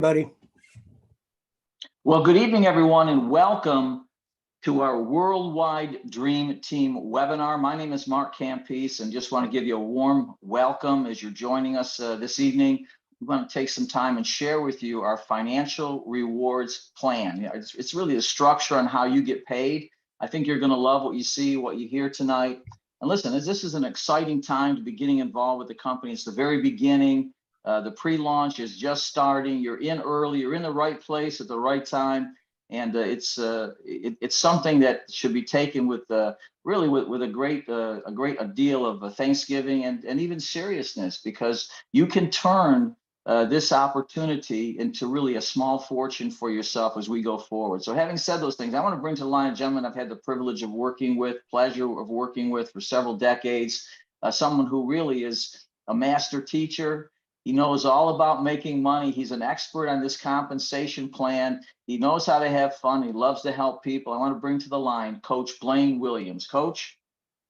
Buddy. Well, good evening, everyone, and welcome to our Worldwide Dream Team webinar. My name is Mark Campese, and just want to give you a warm welcome as you're joining us this evening. We want to take some time and share with you our financial rewards plan. It's really the structure on how you get paid. I think you're going to love what you see, what you hear tonight. And listen, this is an exciting time to be getting involved with the company. It's the very beginning. The pre-launch is just starting. You're in early. You're in the right place at the right time, and it's something that should be taken with really with a great deal of Thanksgiving and even seriousness, because you can turn this opportunity into really a small fortune for yourself as we go forward. So, having said those things, I want to bring to the line a gentleman I've had the privilege of working with, pleasure of working with for several decades. Someone who really is a master teacher. He knows all about making money. He's an expert on this compensation plan. He knows how to have fun. He loves to help people. I want to bring to the line Coach Blaine Williams. Coach.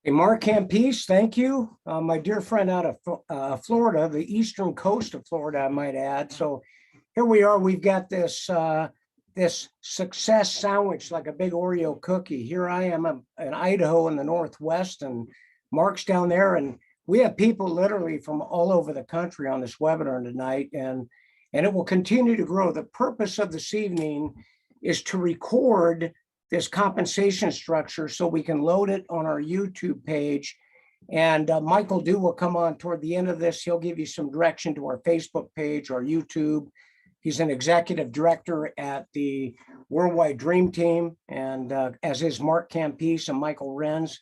Hey, Mark Campese, thank you. My dear friend out of Florida, the eastern coast of Florida, I might add. So here we are. We've got this success sandwich, like a big Oreo cookie. Here I am in Idaho in the Northwest, and Mark's down there, and we have people literally from all over the country on this webinar tonight, and it will continue to grow. The purpose of this evening is to record this compensation structure so we can load it on our YouTube page. And Michael Dew will come on toward the end of this. He'll give you some direction to our Facebook page, our YouTube. He's an executive director at the Worldwide Dream Team, and as is Mark Campese and Michael Renz.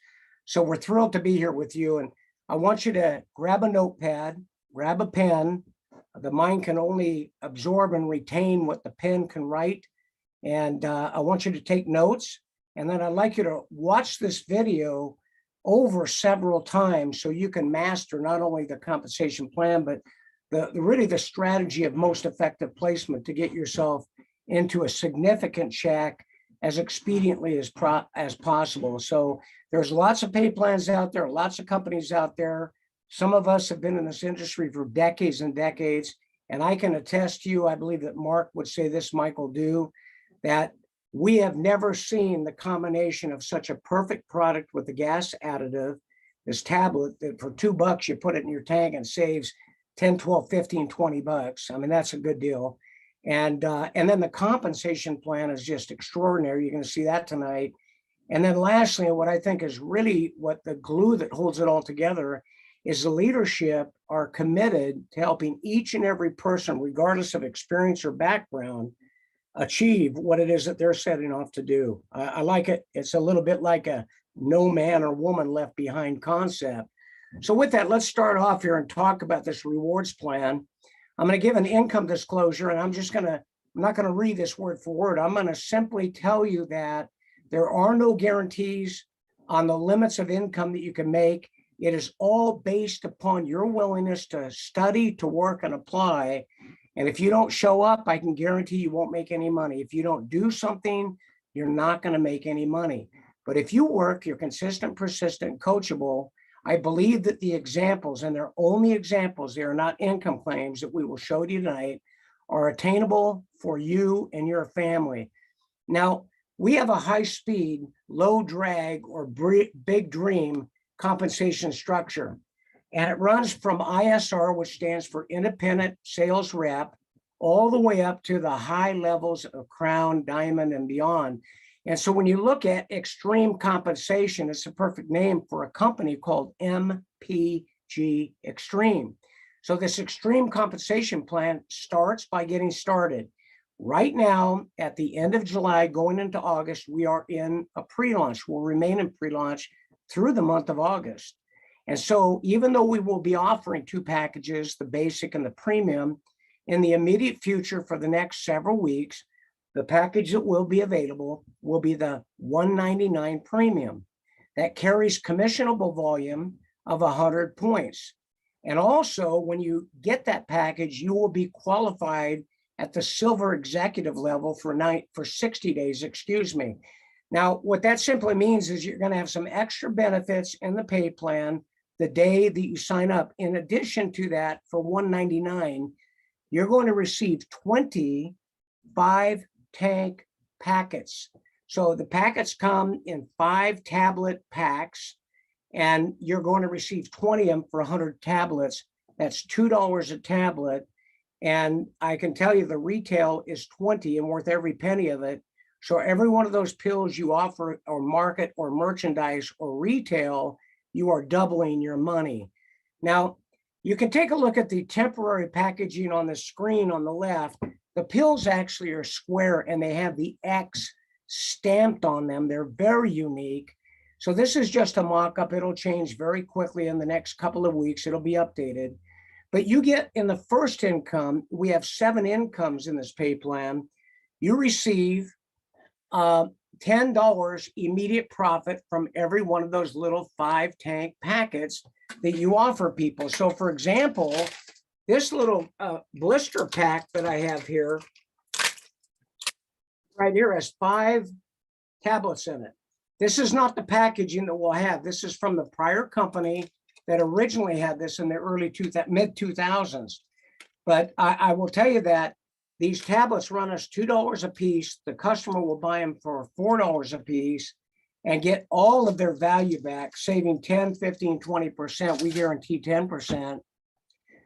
So we're thrilled to be here with you. And I want you to grab a notepad, grab a pen. The mind can only absorb and retain what the pen can write. And I want you to take notes. And then I'd like you to watch this video over several times so you can master not only the compensation plan, but really the strategy of most effective placement to get yourself into a significant check as expediently as possible. So there's lots of pay plans out there, lots of companies out there. Some of us have been in this industry for decades and decades. And I can attest to you, I believe that Mark would say this, Michael Dew, that we have never seen the combination of such a perfect product with the gas additive, this tablet that for $2 you put it in your tank and saves 10, 12, 15, 20 bucks. I mean, that's a good deal. And then the compensation plan is just extraordinary. You're going to see that tonight. And then lastly, what I think is really what the glue that holds it all together is the leadership are committed to helping each and every person, regardless of experience or background, achieve what it is that they're setting off to do. I like it. It's a little bit like a no man or woman left behind concept. So with that, let's start off here and talk about this rewards plan. I'm going to give an income disclosure, and I'm not going to read this word for word. I'm going to simply tell you that there are no guarantees on the limits of income that you can make. It is all based upon your willingness to study, to work, and apply. And if you don't show up, I can guarantee you won't make any money. If you don't do something, you're not going to make any money. But if you work, you're consistent, persistent, coachable. I believe that the examples, and they're only examples, they are not income claims that we will show you tonight, are attainable for you and your family. Now, we have a high-speed, low-drag, or big dream compensation structure. And it runs from ISR, which stands for Independent Sales Rep, all the way up to the high levels of Crown, Diamond, and beyond. And so when you look at Xtreme compensation, it's a perfect name for a company called MPG Xtreme. So this Xtreme compensation plan starts by getting started. Right now, at the end of July, going into August, we are in a pre-launch. We'll remain in pre-launch through the month of August. And so even though we will be offering two packages, the basic and the premium, in the immediate future for the next several weeks, the package that will be available will be the $199 premium. That carries commissionable volume of 100 points. And also, when you get that package, you will be qualified at the silver executive level for 60 days, excuse me. Now, what that simply means is you're going to have some extra benefits in the pay plan the day that you sign up. In addition to that, for $199, you're going to receive 20 5-tank packets. So the packets come in 5 tablet packs, and you're going to receive 20 of them for 100 tablets. That's $2 a tablet. And I can tell you the retail is 20 and worth every penny of it. So every one of those pills you offer or market or merchandise or retail, you are doubling your money. Now, you can take a look at the temporary packaging on the screen on the left. The pills actually are square and they have the X stamped on them. They're very unique. So this is just a mock-up. It'll change very quickly in the next couple of weeks. It'll be updated. But you get in the first income, we have 7 incomes in this pay plan. You receive $10 immediate profit from every one of those little 5-tank packets that you offer people. So for example, this little blister pack that I have here, right here, has 5 tablets in it. This is not the packaging that we'll have. This is from the prior company that originally had this in the mid 2000s. But I will tell you that these tablets run us $2 a piece. The customer will buy them for $4 a piece and get all of their value back, saving 10, 15, 20%. We guarantee 10%.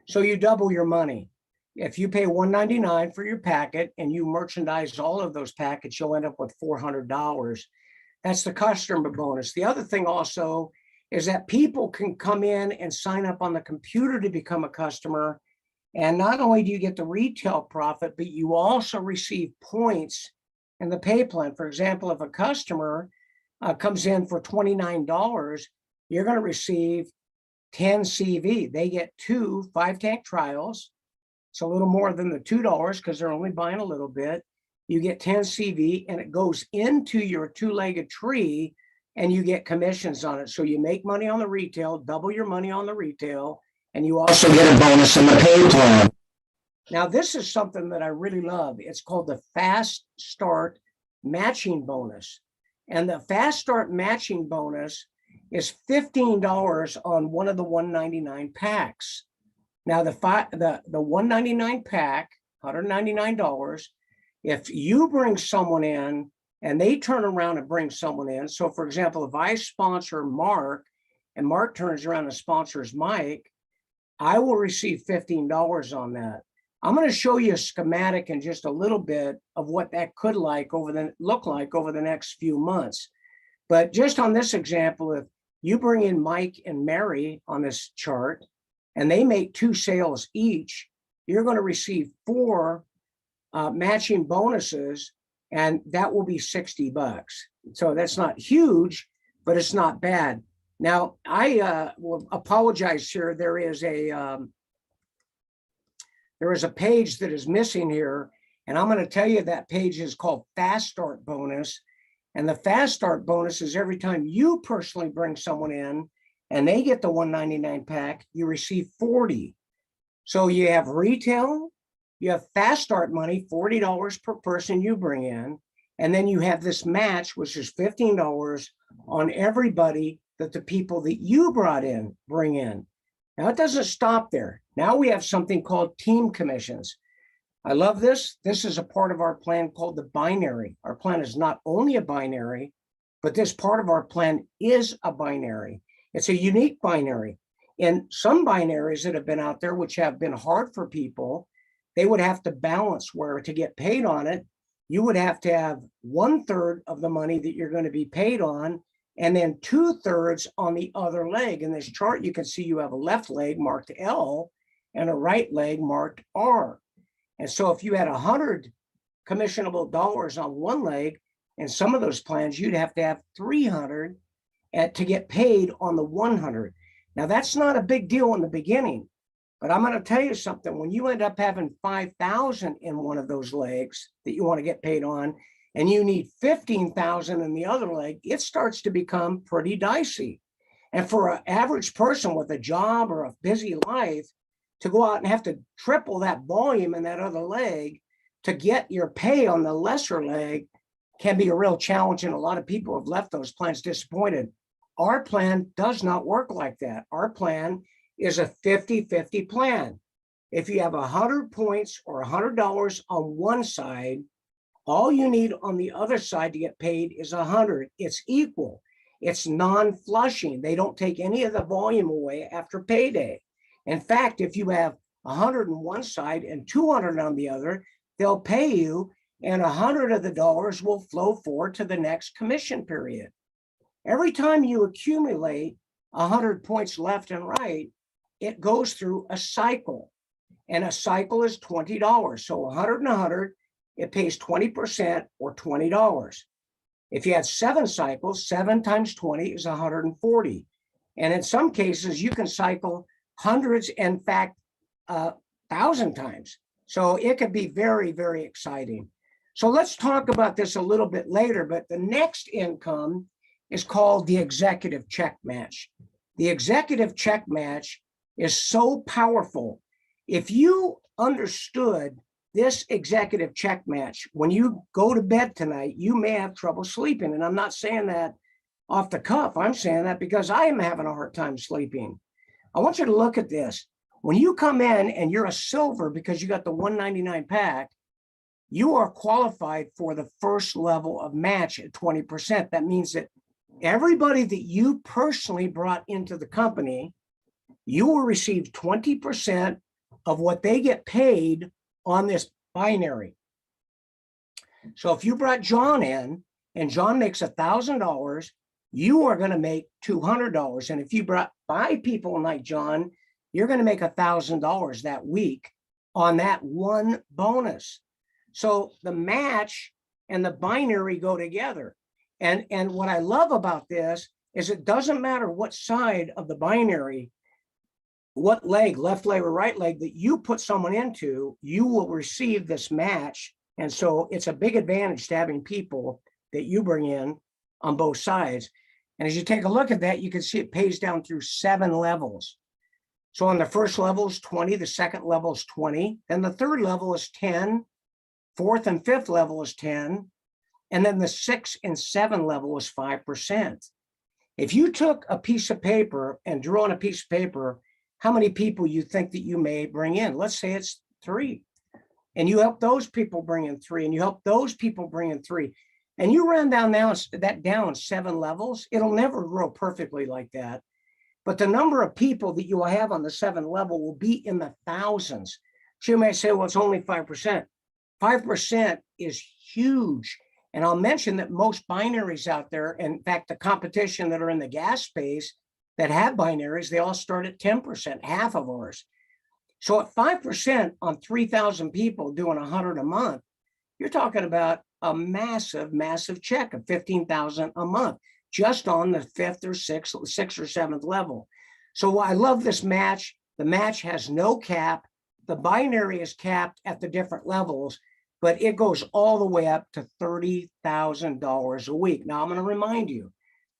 So you double your money. If you pay $1.99 for your packet and you merchandise all of those packets, you'll end up with $400. That's the customer bonus. The other thing also is that people can come in and sign up on the computer to become a customer. And not only do you get the retail profit, but you also receive points in the pay plan. For example, if a customer comes in for $29, you're going to receive 10 CV. They get 2 5-tank trials. It's a little more than the $2 because they're only buying a little bit. You get 10 CV and it goes into your 2-legged tree and you get commissions on it. So you make money on the retail, double your money on the retail, and you also get a bonus in the pay plan. Now, this is something that I really love. It's called the Fast Start Matching Bonus. And the Fast Start Matching Bonus is $15 on one of the $199 packs. Now, the $199 pack, $199, if you bring someone in and they turn around and bring someone in. So for example, if I sponsor Mark and Mark turns around and sponsors Mike, I will receive $15 on that. I'm going to show you a schematic in just a little bit of what that could look like over the next few months. But just on this example, if you bring in Mike and Mary on this chart and they make 2 sales each, you're going to receive 4 matching bonuses, and that will be $60. So that's not huge, but it's not bad. Now, I will apologize here. There is a page that is missing here, and I'm going to tell you that page is called Fast Start Bonus. And the Fast Start Bonus is every time you personally bring someone in and they get the $199 pack, you receive 40. So you have retail, you have Fast Start money, $40 per person you bring in, and then you have this match, which is $15 on everybody that the people that you brought in bring in. Now, it doesn't stop there. Now we have something called team commissions. I love this. This is a part of our plan called the binary. Our plan is not only a binary, but this part of our plan is a binary. It's a unique binary. In some binaries that have been out there, which have been hard for people, they would have to balance where to get paid on it. You would have to have 1/3 of the money that you're going to be paid on, and then 2/3 on the other leg. In this chart, you can see you have a left leg marked L and a right leg marked R. And so if you had 100 commissionable dollars on one leg, in some of those plans, you'd have to have 300 to get paid on the 100. Now, that's not a big deal in the beginning, but I'm going to tell you something. When you end up having 5,000 in one of those legs that you want to get paid on, and you need 15,000 in the other leg, it starts to become pretty dicey. And for an average person with a job or a busy life to go out and have to triple that volume in that other leg to get your pay on the lesser leg can be a real challenge. And a lot of people have left those plans disappointed. Our plan does not work like that. Our plan is a 50-50 plan. If you have 100 points or $100 on one side, all you need on the other side to get paid is 100. It's equal. It's non-flushing. They don't take any of the volume away after payday. In fact, if you have 100 on one side and 200 on the other, they'll pay you, and 100 of the dollars will flow forward to the next commission period. Every time you accumulate 100 points left and right, it goes through a cycle, and a cycle is $20. So 100 and 100, it pays 20% or $20. If you had 7 cycles, 7 times 20 is 140. And in some cases, you can cycle hundreds, in fact, 1,000 times. So it could be very, very exciting. So let's talk about this a little bit later, but the next income is called the executive check match. The executive check match is so powerful. If you understood this executive check match, when you go to bed tonight, you may have trouble sleeping. And I'm not saying that off the cuff. I'm saying that because I am having a hard time sleeping. I want you to look at this. When you come in and you're a silver because you got the 199 pack, you are qualified for the first level of match at 20%. That means that everybody that you personally brought into the company, you will receive 20% of what they get paid on this binary. So if you brought John in and John makes $1,000, you are going to make $200. And if you brought 5 people like John, you're going to make $1,000 that week on that one bonus. So the match and the binary go together. And what I love about this is it doesn't matter what side of the binary, what leg, left leg or right leg that you put someone into, you will receive this match. And so it's a big advantage to having people that you bring in on both sides. And as you take a look at that, you can see it pays down through 7 levels. So on the first level is 20, the second level is 20, then the third level is 10, fourth and fifth level is 10, and then the 6 and 7 level is 5%. If you took a piece of paper and drew on a piece of paper how many people you think that you may bring in, let's say it's 3, and you help those people bring in 3, and you help those people bring in 3, and you run that down 7 levels, it'll never grow perfectly like that. But the number of people that you will have on the 7 level will be in the thousands. So you may say, well, it's only 5%. 5% is huge. And I'll mention that most binaries out there, in fact, the competition that are in the gas space that have binaries, they all start at 10%, half of ours. So at 5% on 3,000 people doing 100 a month, you're talking about a massive, massive check of 15,000 a month, just on the 5th or 6th or 7th level. So I love this match. The match has no cap. The binary is capped at the different levels, but it goes all the way up to $30,000 a week. Now I'm going to remind you,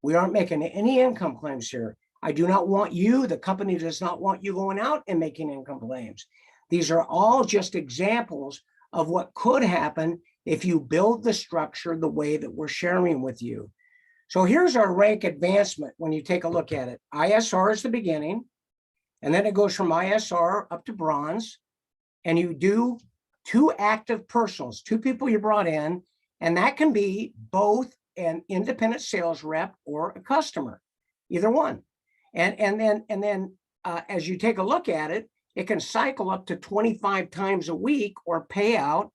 we aren't making any income claims here. I do not want you, the company does not want you going out and making income claims. These are all just examples of what could happen if you build the structure the way that we're sharing with you. So here's our rank advancement when you take a look at it. ISR is the beginning, and then it goes from ISR up to bronze, and you do 2 active personals, 2 people you brought in, and that can be both an independent sales rep or a customer, either one. And then as you take a look at it, it can cycle up to 25 times a week or pay out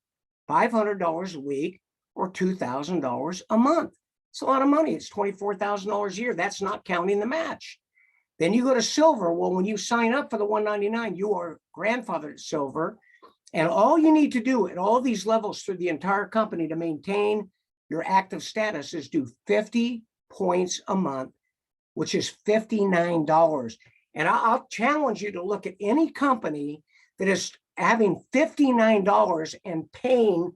$500 a week or $2,000 a month. It's a lot of money. It's $24,000 a year. That's not counting the match. Then you go to silver. Well, when you sign up for the 199, you are grandfathered to silver. And all you need to do at all these levels through the entire company to maintain your active status is do 50 points a month, which is $59. And I'll challenge you to look at any company that is having $59 and paying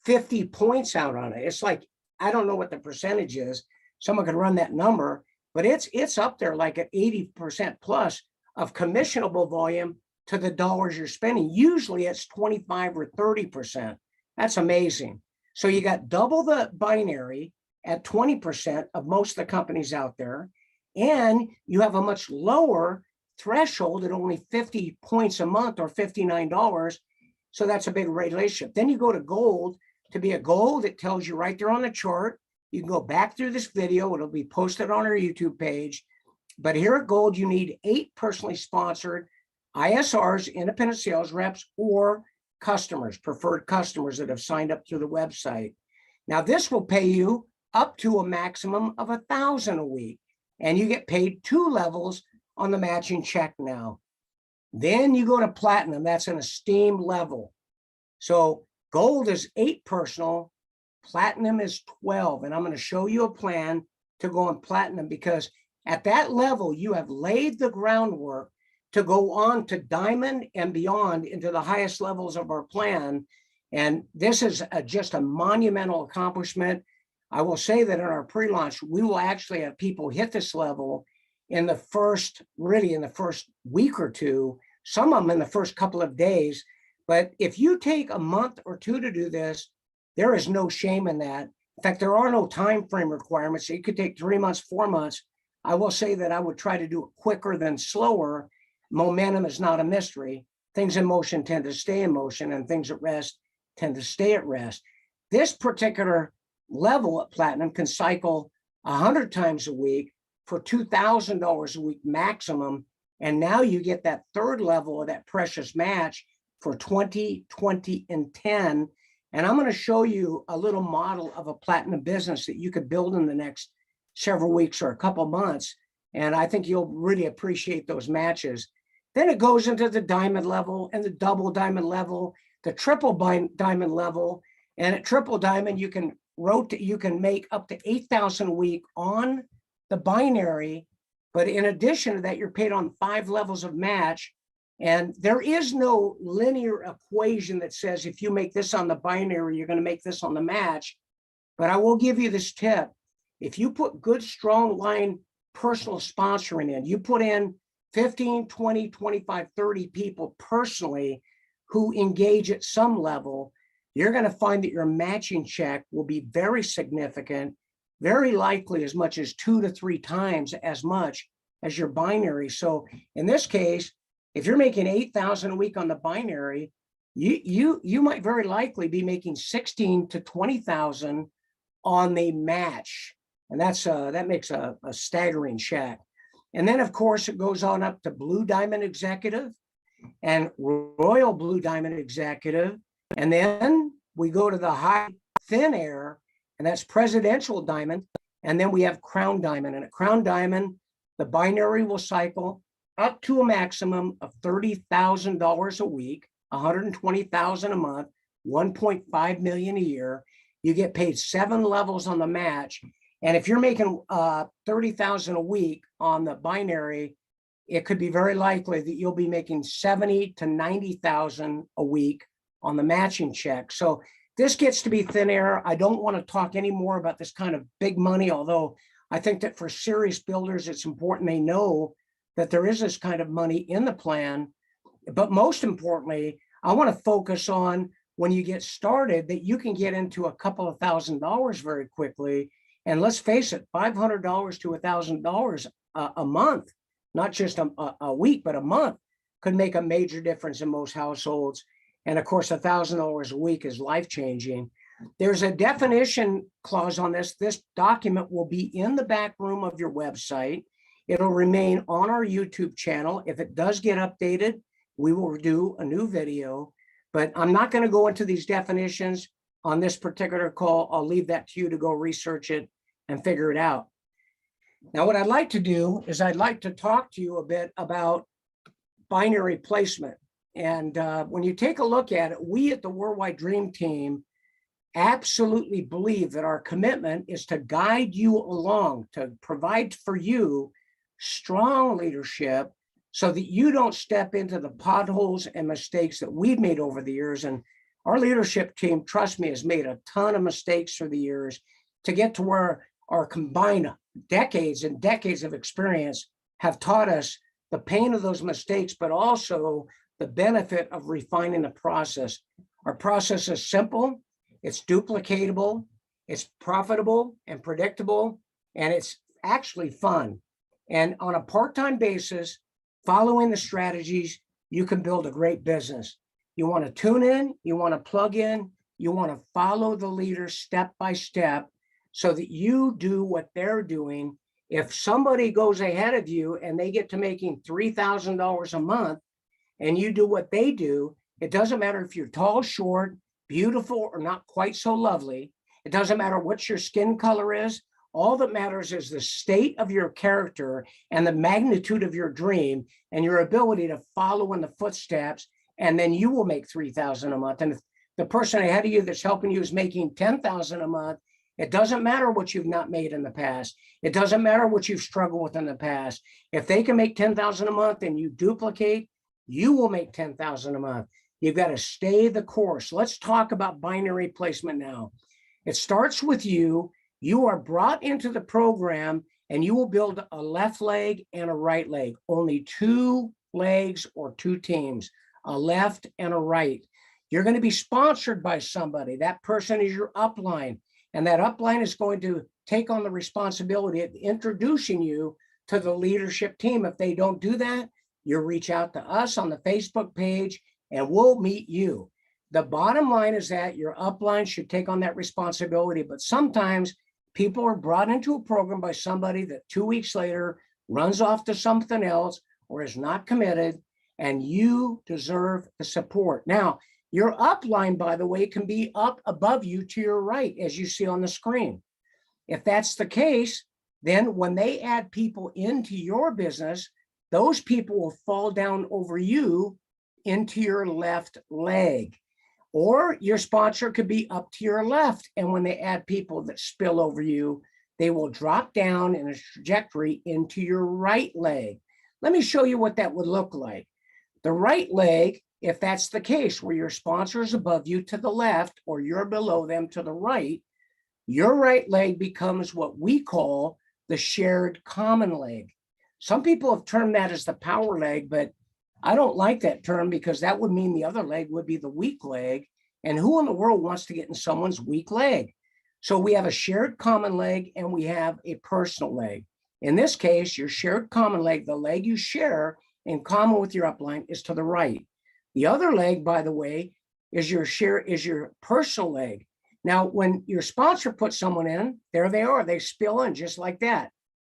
50 points out on it. It's like, I don't know what the percentage is. Someone could run that number, but it's up there like at 80% plus of commissionable volume to the dollars you're spending. Usually it's 25 or 30%. That's amazing. So you got double the binary at 20% of most of the companies out there, and you have a much lower threshold at only 50 points a month or $59. So that's a big relationship. Then you go to gold. To be a gold, it tells you right there on the chart. You can go back through this video. It'll be posted on our YouTube page. But here at gold, you need 8 personally sponsored ISRs, independent sales reps, or customers, preferred customers that have signed up through the website. Now, this will pay you up to a maximum of $1,000 a week, and you get paid 2 levels on the matching check now. Then you go to platinum. That's an esteemed level. So gold is 8 personal, platinum is 12. And I'm going to show you a plan to go on platinum, because at that level, you have laid the groundwork to go on to diamond and beyond into the highest levels of our plan. And this is just a monumental accomplishment. I will say that in our pre-launch, we will actually have people hit this level in the first week or two, some of them in the first couple of days. But if you take a month or 2 to do this, there is no shame in that. In fact, there are no time frame requirements. So you could take 3 months, 4 months. I will say that I would try to do it quicker than slower. Momentum is not a mystery. Things in motion tend to stay in motion, and things at rest tend to stay at rest. This particular level at platinum can cycle 100 times a week for $2,000 a week maximum. And now you get that 3rd level of that precious match for 20, 20, and 10. And I'm going to show you a little model of a platinum business that you could build in the next several weeks or a couple months. And I think you'll really appreciate those matches. Then it goes into the diamond level and the double diamond level, the triple diamond level. And at triple diamond, you can make up to 8,000 a week on the binary. But in addition to that, you're paid on 5 levels of match. And there is no linear equation that says if you make this on the binary, you're going to make this on the match. But I will give you this tip. If you put good, strong line personal sponsoring in, you put in 15, 20, 25, 30 people personally who engage at some level, you're going to find that your matching check will be very significant, very likely as much as 2 to 3 times as much as your binary. So in this case, if you're making 8,000 a week on the binary, you might very likely be making 16 to 20,000 on the match. And that makes a staggering check. And then, of course, it goes on up to Blue Diamond Executive and Royal Blue Diamond Executive. And then we go to the high thin air, and that's Presidential Diamond. And then we have Crown Diamond. And at Crown Diamond, the binary will cycle up to a maximum of $30,000 a week, $120,000 a month, $1.5 million a year. You get paid 7 levels on the match. And if you're making $30,000 a week on the binary, it could be very likely that you'll be making $70,000 to $90,000 a week on the matching check. So this gets to be thin air. I don't want to talk any more about this kind of big money, although I think that for serious builders, it's important they know that there is this kind of money in the plan. But most importantly, I want to focus on when you get started that you can get into a couple of $1,000s very quickly. And let's face it, $500 to $1,000 a month, not just a week, but a month, could make a major difference in most households. And of course, $1,000 a week is life-changing. There's a definition clause on this. This document will be in the back room of your website. It'll remain on our YouTube channel. If it does get updated, we will do a new video. But I'm not going to go into these definitions on this particular call. I'll leave that to you to go research it and figure it out. Now, what I'd like to do is I'd like to talk to you a bit about binary placement. And when you take a look at it, we at the Worldwide Dream Team absolutely believe that our commitment is to guide you along, to provide for you strong leadership so that you don't step into the potholes and mistakes that we've made over the years. And our leadership team, trust me, has made a ton of mistakes through the years to get to where our combined decades and decades of experience have taught us the pain of those mistakes, but also the benefit of refining the process. Our process is simple, it's duplicatable, it's profitable and predictable, and it's actually fun. And on a part-time basis, following the strategies, you can build a great business. You want to tune in, you want to plug in, you want to follow the leader step by step so that you do what they're doing. If somebody goes ahead of you and they get to making $3,000 a month and you do what they do, it doesn't matter if you're tall, short, beautiful, or not quite so lovely. It doesn't matter what your skin color is. All that matters is the state of your character and the magnitude of your dream and your ability to follow in the footsteps, and then you will make $3,000 a month. And if the person ahead of you that's helping you is making $10,000 a month, it doesn't matter what you've not made in the past. It doesn't matter what you've struggled with in the past. If they can make $10,000 a month and you duplicate, you will make $10,000 a month. You've got to stay the course. Let's talk about binary placement now. It starts with you. You are brought into the program and you will build a left leg and a right leg. Only 2 legs or 2 teams, a left and a right. You're going to be sponsored by somebody. That person is your upline. And that upline is going to take on the responsibility of introducing you to the leadership team. If they don't do that, you reach out to us on the Facebook page and we'll meet you. The bottom line is that your upline should take on that responsibility. But sometimes people are brought into a program by somebody that 2 weeks later runs off to something else or is not committed, and you deserve the support. Now, your upline, by the way, can be up above you to your right, as you see on the screen. If that's the case, then when they add people into your business, those people will fall down over you into your left leg. Or your sponsor could be up to your left. And when they add people that spill over you, they will drop down in a trajectory into your right leg. Let me show you what that would look like. The right leg, if that's the case, where your sponsor is above you to the left or you're below them to the right, your right leg becomes what we call the shared common leg. Some people have termed that as the power leg, but I don't like that term because that would mean the other leg would be the weak leg. And who in the world wants to get in someone's weak leg? So we have a shared common leg and we have a personal leg. In this case, your shared common leg, the leg you share in common with your upline, is to the right. The other leg, by the way, is your personal leg. Now, when your sponsor puts someone in, there they are. They spill in just like that.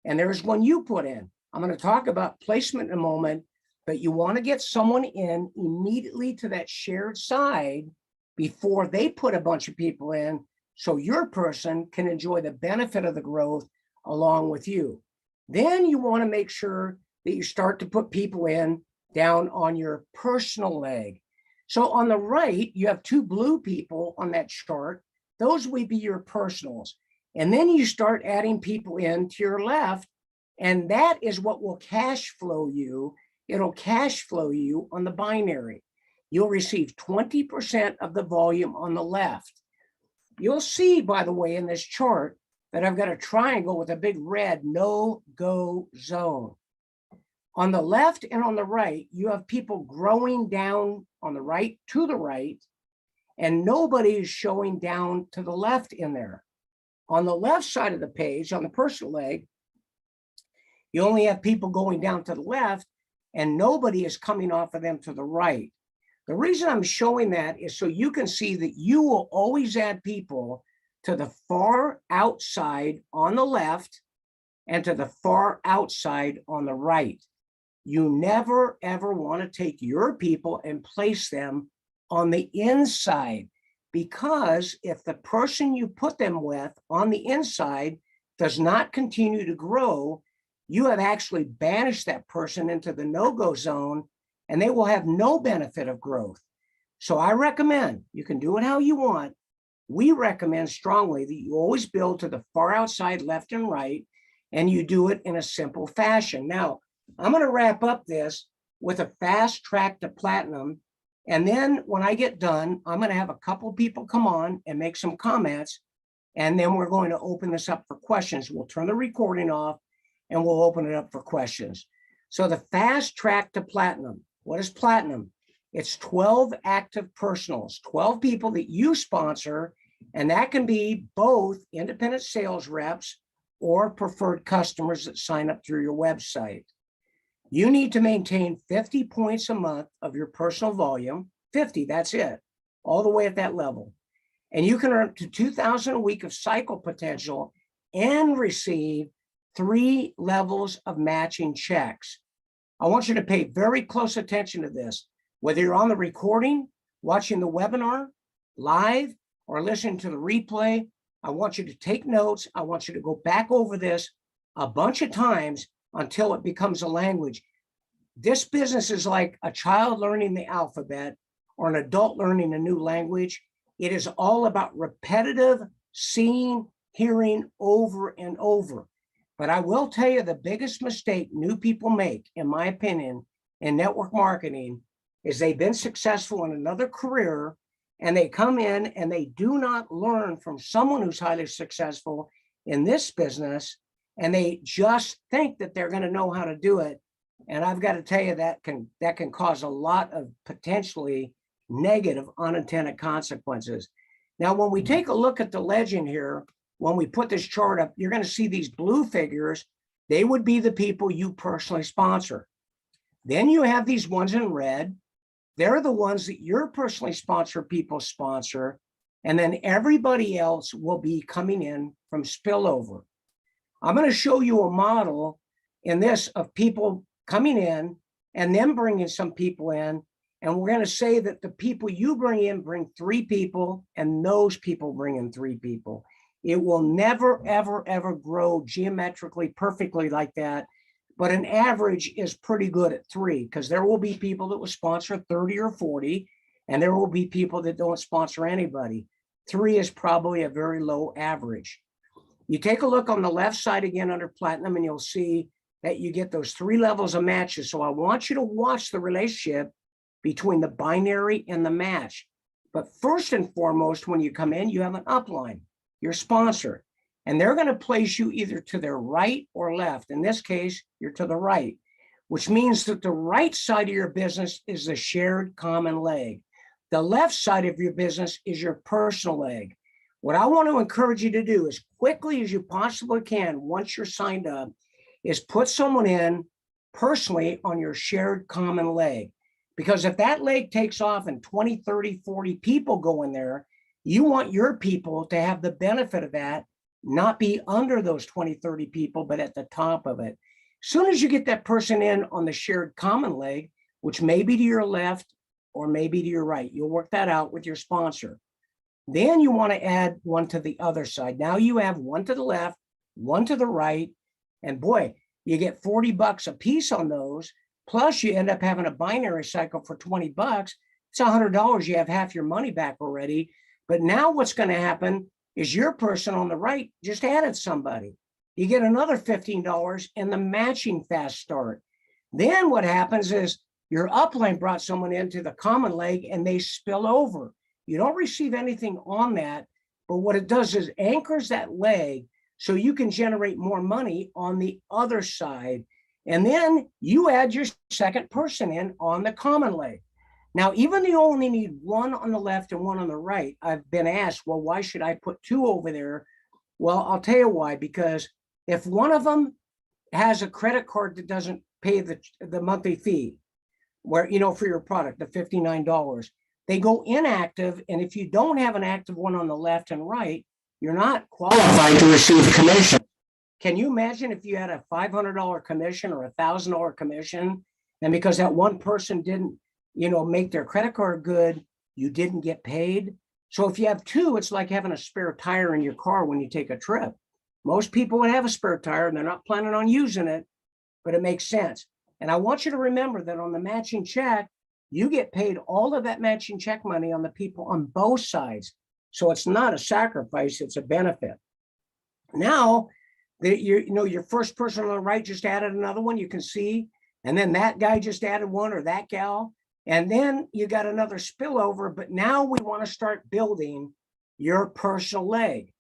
And there's one you put in. I'm going to talk about placement in a moment, but you want to get someone in immediately to that shared side before they put a bunch of people in, so your person can enjoy the benefit of the growth along with you. Then you want to make sure that you start to put people in down on your personal leg. So on the right, you have 2 blue people on that chart. Those would be your personals. And then you start adding people in to your left, and that is what will cash flow you. It'll cash flow you on the binary. You'll receive 20% of the volume on the left. You'll see, by the way, in this chart that I've got a triangle with a big red no-go zone. On the left and on the right, you have people growing down on the right to the right, and nobody is showing down to the left in there. On the left side of the page, on the personal leg, you only have people going down to the left, and nobody is coming off of them to the right. The reason I'm showing that is so you can see that you will always add people to the far outside on the left and to the far outside on the right. You never, ever want to take your people and place them on the inside, because if the person you put them with on the inside does not continue to grow, you have actually banished that person into the no-go zone, and they will have no benefit of growth. So I recommend, you can do it how you want. We recommend strongly that you always build to the far outside left and right, and you do it in a simple fashion. Now, I'm going to wrap up this with a fast track to platinum. And then when I get done, I'm going to have a couple people come on and make some comments. And then we're going to open this up for questions. We'll turn the recording off and we'll open it up for questions. So the fast track to platinum. What is platinum? It's 12 active personals, 12 people that you sponsor, and that can be both independent sales reps or preferred customers that sign up through your website. You need to maintain 50 points a month of your personal volume, 50, that's it, all the way at that level. And you can earn up to 2,000 a week of cycle potential and receive 3 levels of matching checks. I want you to pay very close attention to this, whether you're on the recording, watching the webinar, live, or listening to the replay. I want you to take notes. I want you to go back over this a bunch of times until it becomes a language. This business is like a child learning the alphabet or an adult learning a new language. It is all about repetitive seeing, hearing over and over. But I will tell you the biggest mistake new people make, in my opinion, in network marketing is they've been successful in another career and they come in and they do not learn from someone who's highly successful in this business, and they just think that they're going to know how to do it. And I've got to tell you that can cause a lot of potentially negative unintended consequences. Now, when we take a look at the legend here, when we put this chart up, you're going to see these blue figures. They would be the people you personally sponsor. Then you have these ones in red. They're the ones that your personally sponsored people sponsor. And then everybody else will be coming in from spillover. I'm going to show you a model in this of people coming in and then bringing some people in. And we're going to say that the people you bring in bring 3 people, and those people bring in 3 people. It will never, ever, ever grow geometrically perfectly like that. But an average is pretty good at 3, because there will be people that will sponsor 30 or 40, and there will be people that don't sponsor anybody. 3 is probably a very low average. You take a look on the left side again under platinum, and you'll see that you get those 3 levels of matches. So I want you to watch the relationship between the binary and the match. But first and foremost, when you come in, you have an upline, your sponsor, and they're going to place you either to their right or left. In this case, you're to the right, which means that the right side of your business is the shared common leg. The left side of your business is your personal leg. What I want to encourage you to do as quickly as you possibly can, once you're signed up, is put someone in personally on your shared common leg. Because if that leg takes off and 20, 30, 40 people go in there, you want your people to have the benefit of that, not be under those 20, 30 people, but at the top of it. As soon as you get that person in on the shared common leg, which may be to your left or maybe to your right, you'll work that out with your sponsor. Then you want to add one to the other side. Now you have one to the left, one to the right, and boy, you get $40 a piece on those. Plus you end up having a binary cycle for $20. It's $100. You have half your money back already. But now what's going to happen is your person on the right just added somebody. You get another $15 and the matching fast start. Then what happens is your upline brought someone into the common leg and they spill over. You don't receive anything on that, but what it does is anchors that leg so you can generate more money on the other side. And then you add your second person in on the common leg. Now, even though you only need one on the left and one on the right, I've been asked, well, why should I put 2 over there? Well, I'll tell you why, because if one of them has a credit card that doesn't pay the monthly fee, where, for your product, the $59, they go inactive. And if you don't have an active one on the left and right, you're not qualified to receive commission. Can you imagine if you had a $500 commission or a $1,000 commission, and because that one person didn't, make their credit card good, you didn't get paid? So if you have 2, it's like having a spare tire in your car when you take a trip. Most people would have a spare tire and they're not planning on using it, but it makes sense. And I want you to remember that on the matching check, you get paid all of that matching check money on the people on both sides. So it's not a sacrifice, it's a benefit. Now, your first person on the right just added another one, you can see, and then that guy just added one, or that gal, and then you got another spillover. But now we want to start building your personal leg.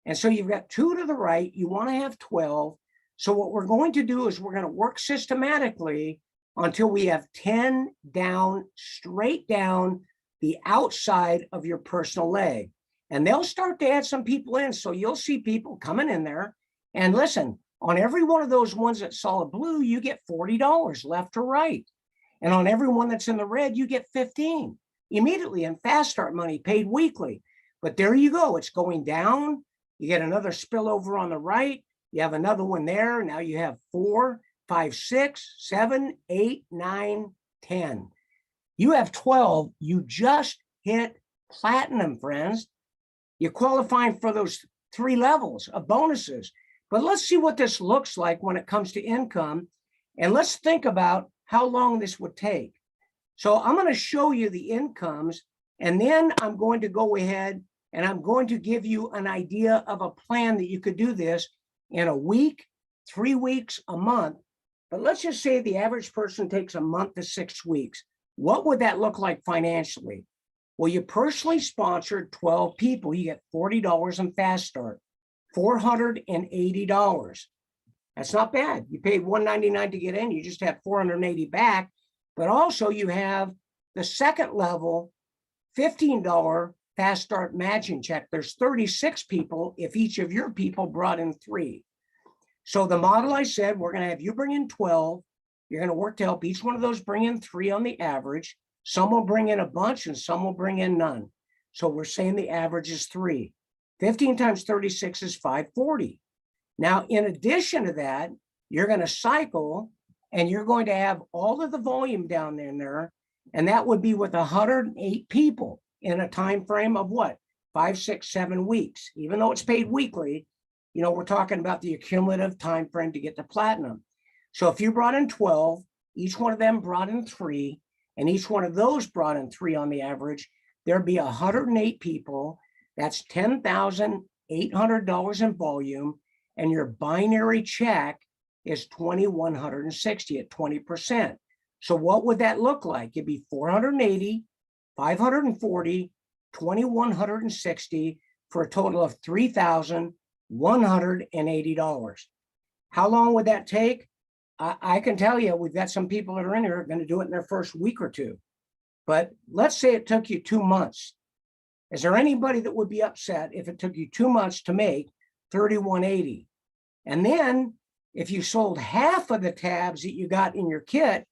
And so you've got 2 to the right, you want to have 12. So what we're going to do is we're going to work systematically until we have 10 down, straight down the outside of your personal leg. And they'll start to add some people in. So you'll see people coming in there. And listen, On every one of those ones that's solid blue, you get $40 left to right. And on every one that's in the red, you get 15 immediately in fast start money paid weekly. But there you go. It's going down. You get another spillover on the right. You have another one there. Now you have 4, 5, 6, 7, 8, 9, 10. You have 12. You just hit platinum, friends. You're qualifying for those 3 levels of bonuses. But let's see what this looks like when it comes to income. And let's think about how long this would take. So I'm going to show you the incomes, and then I'm going to go ahead and I'm going to give you an idea of a plan that you could do this in a week, 3 weeks, a month. But let's just say the average person takes a month to 6 weeks. What would that look like financially? Well, you personally sponsored 12 people. You get $40 in Fast Start, $480. That's not bad. You paid $199 to get in. You just have $480 back. But also you have the second level, $15 Fast Start matching check. There's 36 people if each of your people brought in 3. So the model I said, we're going to have you bring in 12. You're going to work to help each one of those bring in 3 on the average. Some will bring in a bunch and some will bring in none. So we're saying the average is 3. 15 times 36 is 540. Now, in addition to that, you're going to cycle and you're going to have all of the volume down there, and that would be with 108 people in a time frame of what? 5, 6, 7 weeks. Even though it's paid weekly, you know, we're talking about the accumulative time frame to get to platinum. So if you brought in 12, each one of them brought in 3, and each one of those brought in 3 on the average, there'd be 108 people. That's $10,800 in volume, and your binary check is $2,160 at 20%. So what would that look like? It'd be 480, 540, 2,160 for a total of $3,180. How long would that take? I can tell you, we've got some people that are in here going to do it in their first week or 2. But let's say it took you 2 months. Is there anybody that would be upset if it took you 2 months to make 3,180? And then if you sold half of the tabs that you got in your kit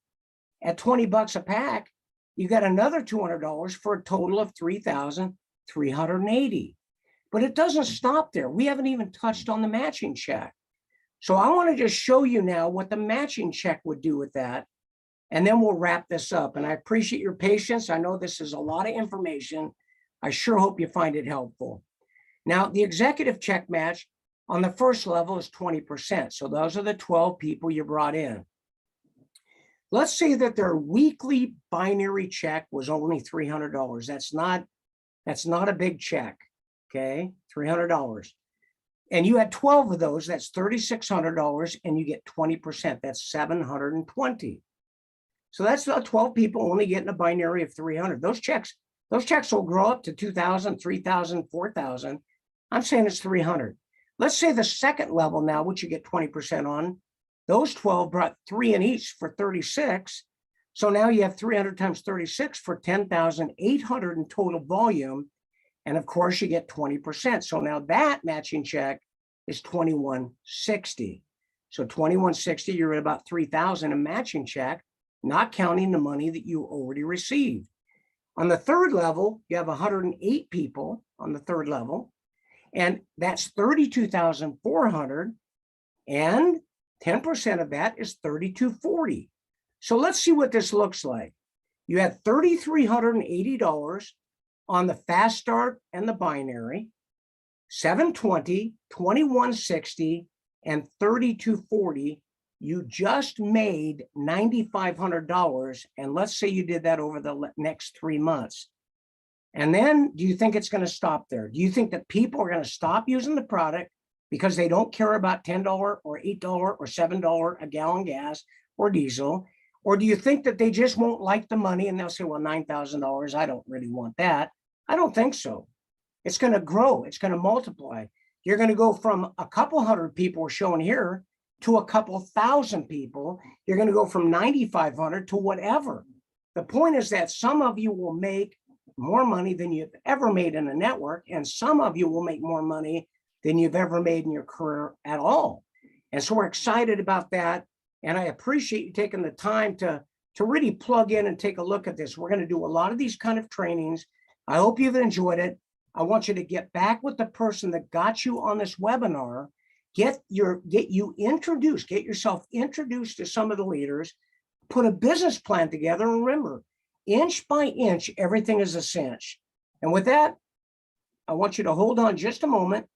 at $20 a pack, you got another $200 for a total of $3,380. But it doesn't stop there. We haven't even touched on the matching check. So I want to just show you now what the matching check would do with that. And then we'll wrap this up. And I appreciate your patience. I know this is a lot of information. I sure hope you find it helpful. Now, the executive check match on the first level is 20%. So those are the 12 people you brought in. Let's say that their weekly binary check was only $300. That's not a big check, okay? $300. And you had 12 of those, that's $3,600, and you get 20%, that's $720. So that's 12 people only getting a binary of 300. Those checks will grow up to 2,000, 3,000, 4,000. I'm saying it's 300. Let's say the second level now, which you get 20% on, those 12 brought 3 in each for 36. So now you have 300 times 36 for 10,800 in total volume. And of course you get 20%. So now that matching check is 2,160. So 2,160, you're at about 3,000 in matching check, not counting the money that you already received. On the third level, you have 108 people on the third level, and that's 32,400, and 10% of that is 3,240. So let's see what this looks like. You had $3,380 on the fast start and the binary, 720, 2,160, and 3,240. You just made $9,500. And let's say you did that over the next 3 months. And then do you think it's going to stop there? Do you think that people are going to stop using the product because they don't care about $10 or $8 or $7 a gallon gas or diesel? Or do you think that they just won't like the money and they'll say, well, $9,000, I don't really want that. I don't think so. It's going to grow. It's going to multiply. You're going to go from a couple hundred people shown here to a couple thousand people. You're going to go from 9,500 to whatever. The point is that some of you will make more money than you've ever made in a network, and some of you will make more money than you've ever made in your career at all. And so we're excited about that. And I appreciate you taking the time to really plug in and take a look at this. We're going to do a lot of these kind of trainings. I hope you've enjoyed it. I want you to get back with the person that got you on this webinar. Get yourself introduced to some of the leaders, put a business plan together, and remember, inch by inch, everything is a cinch. And with that, I want you to hold on just a moment.